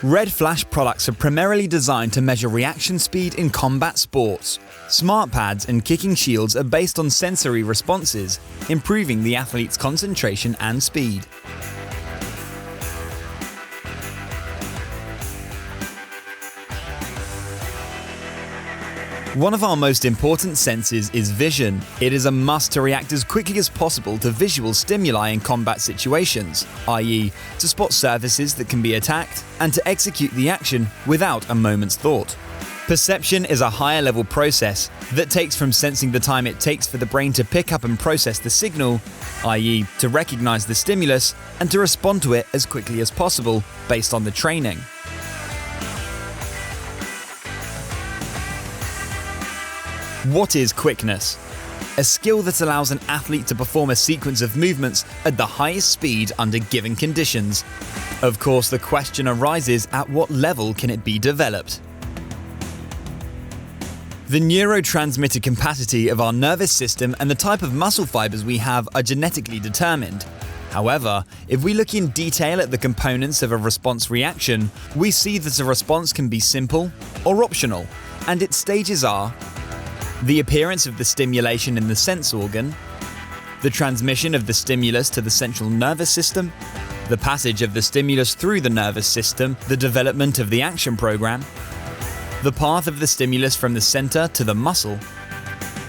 REDflash products are primarily designed to measure reaction speed in combat sports. Smart pads and kicking shields are based on sensory responses, improving the athlete's concentration and speed. One of our most important senses is vision. It is a must to react as quickly as possible to visual stimuli in combat situations, i.e., to spot surfaces that can be attacked and to execute the action without a moment's thought. Perception is a higher level process that takes from sensing the time it takes for the brain to pick up and process the signal, i.e., to recognize the stimulus and to respond to it as quickly as possible based on the training. What is quickness? A skill that allows an athlete to perform a sequence of movements at the highest speed under given conditions. Of course, the question arises, at what level can it be developed? The neurotransmitter capacity of our nervous system and the type of muscle fibers we have are genetically determined. However, if we look in detail at the components of a response reaction, we see that a response can be simple or optional, and its stages are the appearance of the stimulation in the sense organ, the transmission of the stimulus to the central nervous system, the passage of the stimulus through the nervous system, the development of the action program, the path of the stimulus from the center to the muscle,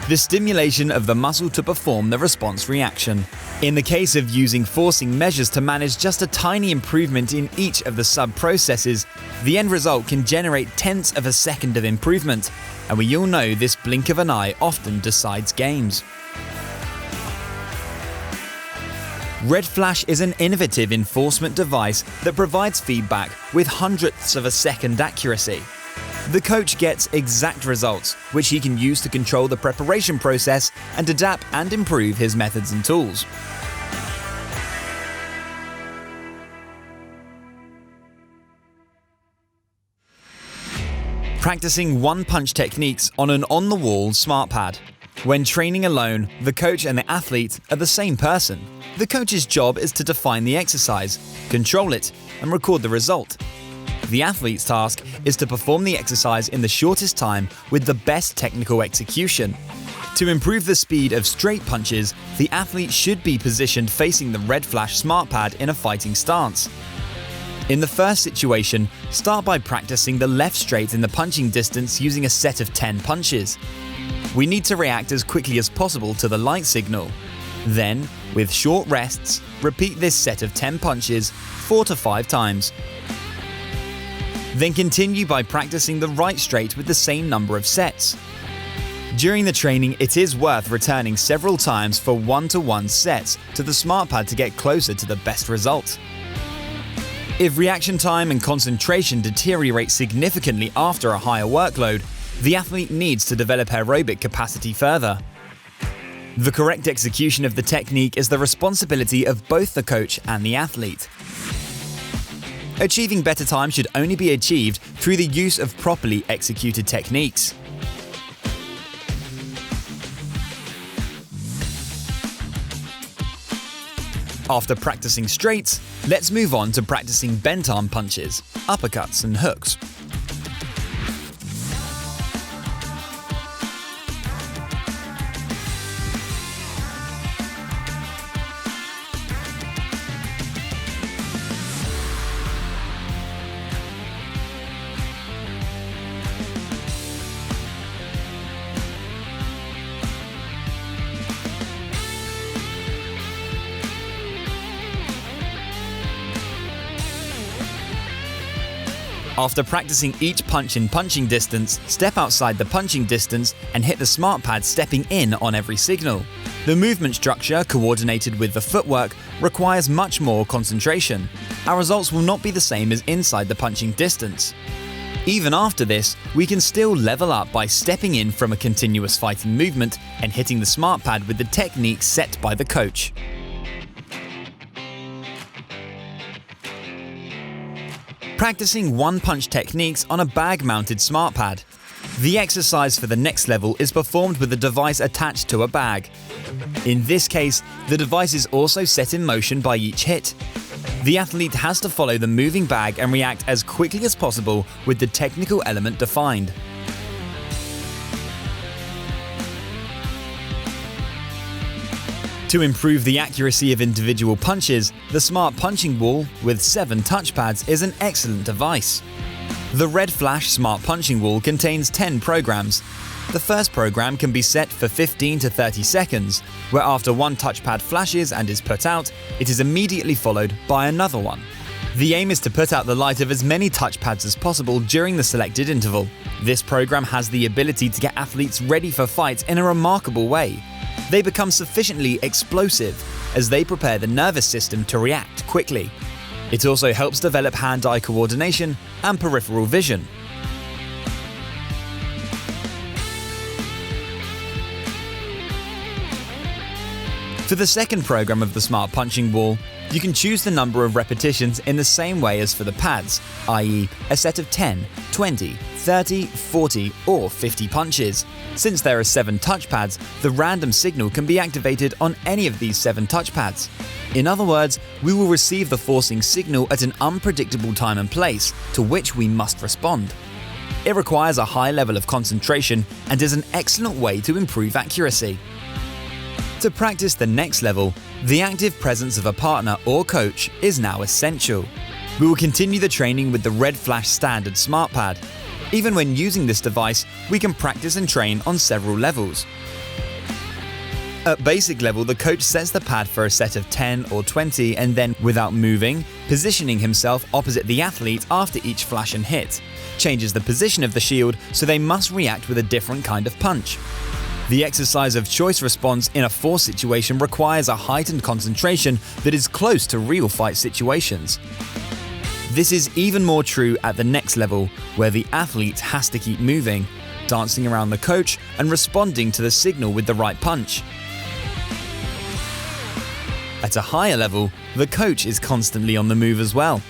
the stimulation of the muscle to perform the response reaction. In the case of using forcing measures to manage just a tiny improvement in each of the sub-processes, the end result can generate tenths of a second of improvement, and we all know this blink of an eye often decides games. REDflash is an innovative enforcement device that provides feedback with hundredths of a second accuracy. The coach gets exact results, which he can use to control the preparation process and adapt and improve his methods and tools. Practicing one-punch techniques on an on-the-wall smart pad. When training alone, the coach and the athlete are the same person. The coach's job is to define the exercise, control it, and record the result. The athlete's task is to perform the exercise in the shortest time with the best technical execution. To improve the speed of straight punches, the athlete should be positioned facing the REDflash smart pad in a fighting stance. In the first situation, start by practicing the left straight in the punching distance using a set of 10 punches. We need to react as quickly as possible to the light signal. Then, with short rests, repeat this set of 10 punches 4 to 5 times. Then continue by practicing the right straight with the same number of sets. During the training, it is worth returning several times for 1-to-1 sets to the smart pad to get closer to the best result. If reaction time and concentration deteriorate significantly after a higher workload, the athlete needs to develop aerobic capacity further. The correct execution of the technique is the responsibility of both the coach and the athlete. Achieving better time should only be achieved through the use of properly executed techniques. After practicing straights, let's move on to practicing bent arm punches, uppercuts and hooks. After practicing each punch in punching distance, step outside the punching distance and hit the smart pad stepping in on every signal. The movement structure, coordinated with the footwork, requires much more concentration. Our results will not be the same as inside the punching distance. Even after this, we can still level up by stepping in from a continuous fighting movement and hitting the smart pad with the technique set by the coach. Practicing one-punch techniques on a bag-mounted smart pad. The exercise for the next level is performed with a device attached to a bag. In this case, the device is also set in motion by each hit. The athlete has to follow the moving bag and react as quickly as possible with the technical element defined. To improve the accuracy of individual punches, the Smart Punching Wall with 7 touchpads is an excellent device. The REDflash Smart Punching Wall contains 10 programs. The first program can be set for 15 to 30 seconds, where after one touchpad flashes and is put out, it is immediately followed by another one. The aim is to put out the light of as many touchpads as possible during the selected interval. This program has the ability to get athletes ready for fights in a remarkable way. They become sufficiently explosive as they prepare the nervous system to react quickly. It also helps develop hand-eye coordination and peripheral vision. For the second program of the Smart Punching Wall, you can choose the number of repetitions in the same way as for the pads, i.e. a set of 10, 20, 30, 40 or 50 punches. Since there are 7 touchpads, the random signal can be activated on any of these 7 touchpads. In other words, we will receive the forcing signal at an unpredictable time and place to which we must respond. It requires a high level of concentration and is an excellent way to improve accuracy. To practice the next level, the active presence of a partner or coach is now essential. We will continue the training with the REDflash standard smart pad. Even when using this device, we can practice and train on several levels. At basic level, the coach sets the pad for a set of 10 or 20 and then, without moving, positioning himself opposite the athlete after each flash and hit, changes the position of the shield so they must react with a different kind of punch. The exercise of choice response in a force situation requires a heightened concentration that is close to real fight situations. This is even more true at the next level, where the athlete has to keep moving, dancing around the coach and responding to the signal with the right punch. At a higher level, the coach is constantly on the move as well.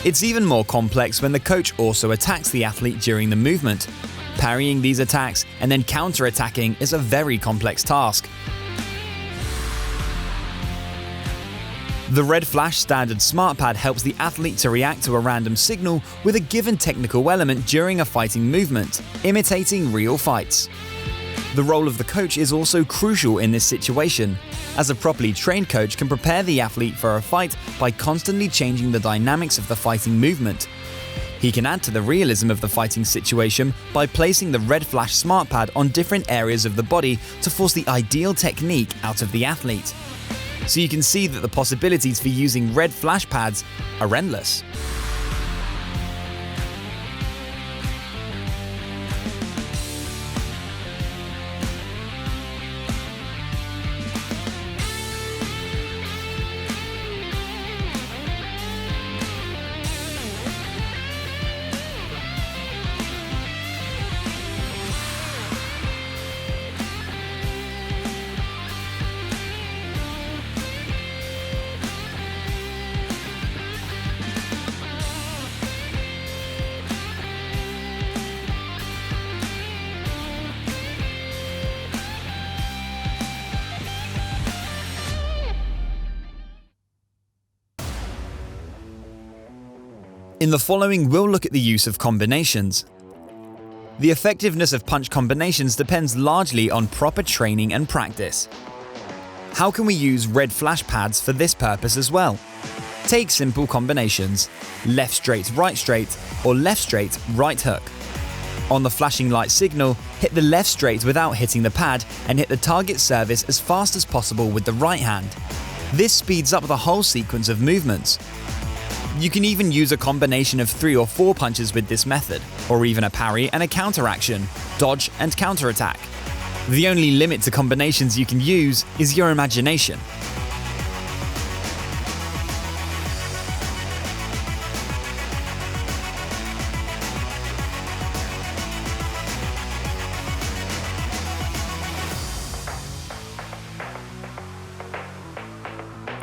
It's even more complex when the coach also attacks the athlete during the movement. Parrying these attacks and then counter-attacking is a very complex task. The REDflash standard smart pad helps the athlete to react to a random signal with a given technical element during a fighting movement, imitating real fights. The role of the coach is also crucial in this situation, as a properly trained coach can prepare the athlete for a fight by constantly changing the dynamics of the fighting movement. He can add to the realism of the fighting situation by placing the REDflash smart pad on different areas of the body to force the ideal technique out of the athlete. So you can see that the possibilities for using REDflash pads are endless. In the following, we'll look at the use of combinations. The effectiveness of punch combinations depends largely on proper training and practice. How can we use REDflash pads for this purpose as well? Take simple combinations: left straight, or left straight, right hook. On the flashing light signal, hit the left straight without hitting the pad and hit the target service as fast as possible with the right hand. This speeds up the whole sequence of movements. You can even use a combination of 3 or 4 punches with this method, or even a parry and a counteraction, dodge and counterattack. The only limit to combinations you can use is your imagination.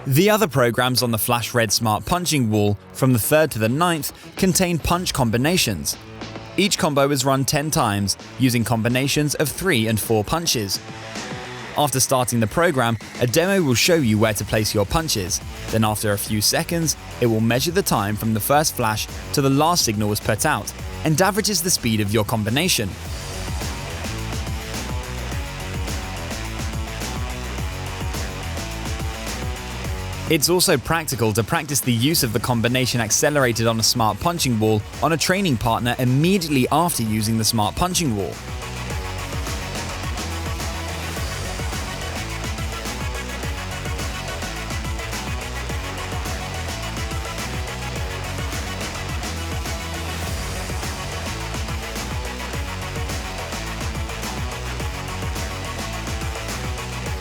The other programs on the Flash Red Smart Punching Wall from the 3rd to the 9th contain punch combinations. Each combo is run 10 times using combinations of 3 and 4 punches. After starting the program, a demo will show you where to place your punches. Then after a few seconds, it will measure the time from the first flash to the last signal was put out, and averages the speed of your combination. It's also practical to practice the use of the combination accelerated on a smart punching wall on a training partner immediately after using the smart punching wall.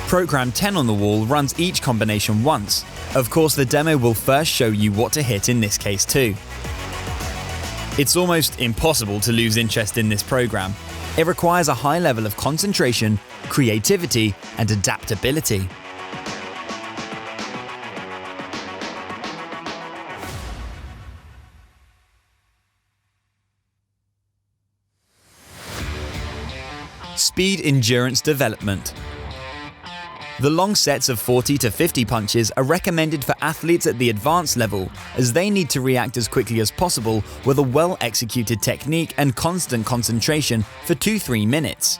Program 10 on the wall runs each combination once. Of course, the demo will first show you what to hit in this case too. It's almost impossible to lose interest in this program. It requires a high level of concentration, creativity, and adaptability. Speed endurance development. The long sets of 40 to 50 punches are recommended for athletes at the advanced level, as they need to react as quickly as possible with a well-executed technique and constant concentration for 2-3 minutes.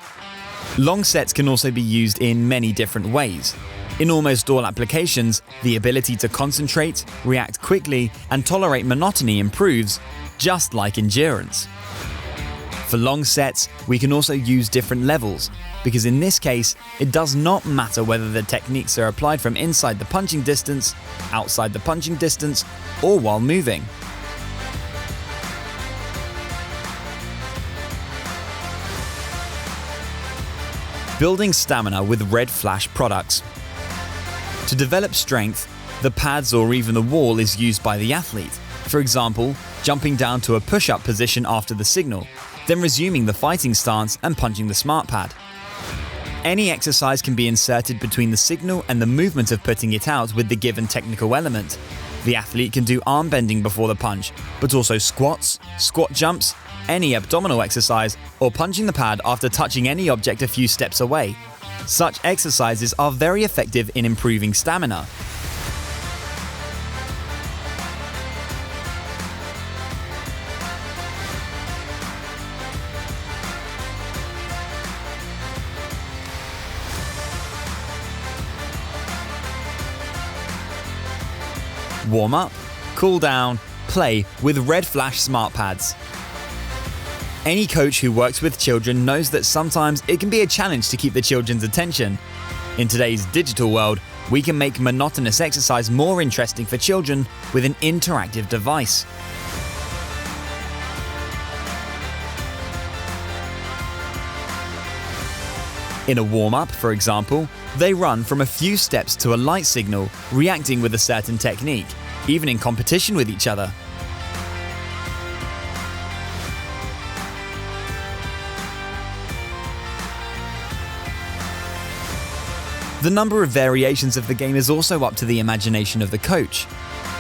Long sets can also be used in many different ways. In almost all applications, the ability to concentrate, react quickly, and tolerate monotony improves, just like endurance. For long sets, we can also use different levels, because in this case, it does not matter whether the techniques are applied from inside the punching distance, outside the punching distance, or while moving. Building stamina with REDflash products. To develop strength, the pads or even the wall is used by the athlete. For example, jumping down to a push-up position after the signal, then resuming the fighting stance and punching the smart pad. Any exercise can be inserted between the signal and the movement of putting it out with the given technical element. The athlete can do arm bending before the punch, but also squats, squat jumps, any abdominal exercise, or punching the pad after touching any object a few steps away. Such exercises are very effective in improving stamina. Warm up, cool down, play with REDflash smart pads. Any coach who works with children knows that sometimes it can be a challenge to keep the children's attention. In today's digital world, we can make monotonous exercise more interesting for children with an interactive device. In a warm-up, for example, they run from a few steps to a light signal, reacting with a certain technique, even in competition with each other. The number of variations of the game is also up to the imagination of the coach.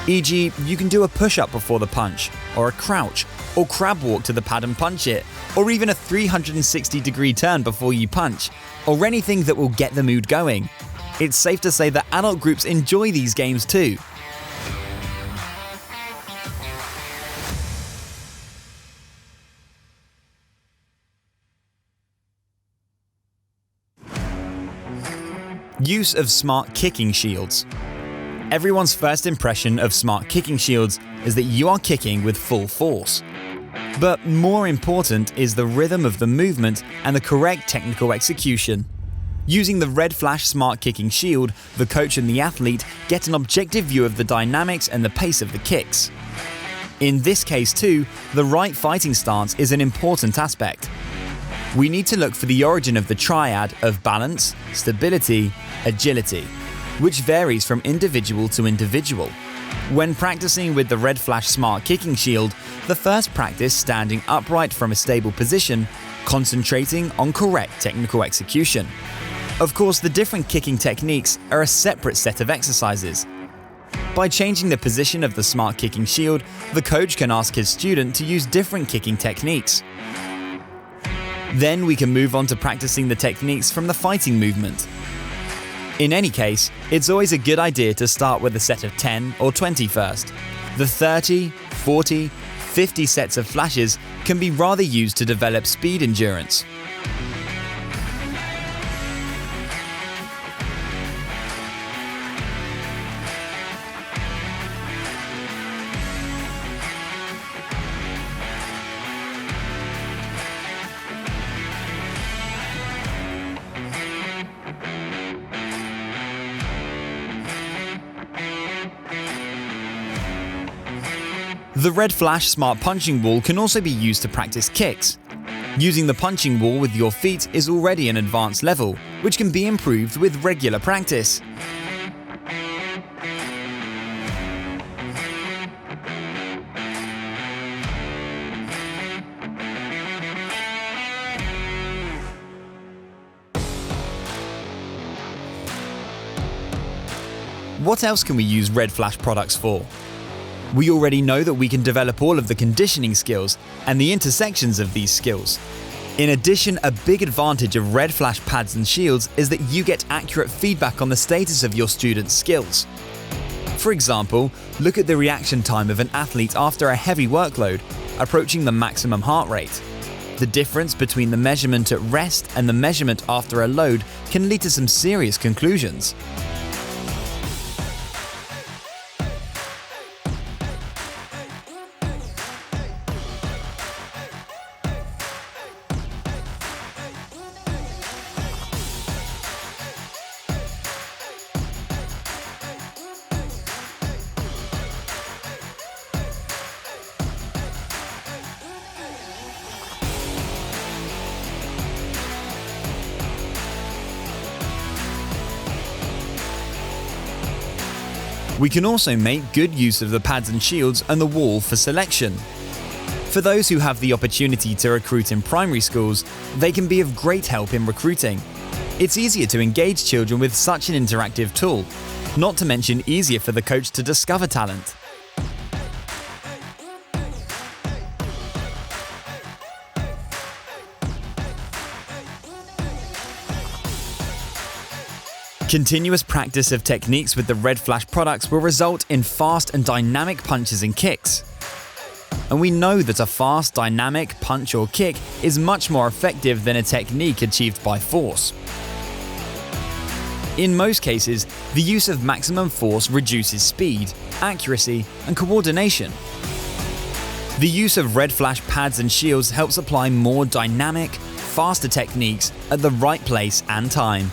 E.g., you can do a push-up before the punch, or a crouch, or crab walk to the pad and punch it, or even a 360-degree turn before you punch, or anything that will get the mood going. It's safe to say that adult groups enjoy these games too. Use of smart kicking shields. Everyone's first impression of smart kicking shields is that you are kicking with full force. But more important is the rhythm of the movement and the correct technical execution. Using the REDflash smart kicking shield, the coach and the athlete get an objective view of the dynamics and the pace of the kicks. In this case too, the right fighting stance is an important aspect. We need to look for the origin of the triad of balance, stability, agility, which varies from individual to individual. When practicing with the REDflash smart kicking shield, the first practice standing upright from a stable position, concentrating on correct technical execution. Of course, the different kicking techniques are a separate set of exercises. By changing the position of the smart kicking shield, the coach can ask his student to use different kicking techniques. Then we can move on to practicing the techniques from the fighting movement. In any case, it's always a good idea to start with a set of 10 or 20 first. The 30, 40, 50 sets of flashes can be rather used to develop speed endurance. The REDflash Smart Punching Wall can also be used to practice kicks. Using the punching wall with your feet is already an advanced level, which can be improved with regular practice. What else can we use REDflash products for? We already know that we can develop all of the conditioning skills and the intersections of these skills. In addition, a big advantage of REDflash pads and shields is that you get accurate feedback on the status of your students' skills. For example, look at the reaction time of an athlete after a heavy workload, approaching the maximum heart rate. The difference between the measurement at rest and the measurement after a load can lead to some serious conclusions. We can also make good use of the pads and shields and the wall for selection. For those who have the opportunity to recruit in primary schools, they can be of great help in recruiting. It's easier to engage children with such an interactive tool, not to mention easier for the coach to discover talent. Continuous practice of techniques with the REDflash products will result in fast and dynamic punches and kicks. And we know that a fast, dynamic punch or kick is much more effective than a technique achieved by force. In most cases, the use of maximum force reduces speed, accuracy, and coordination. The use of REDflash pads and shields helps apply more dynamic, faster techniques at the right place and time.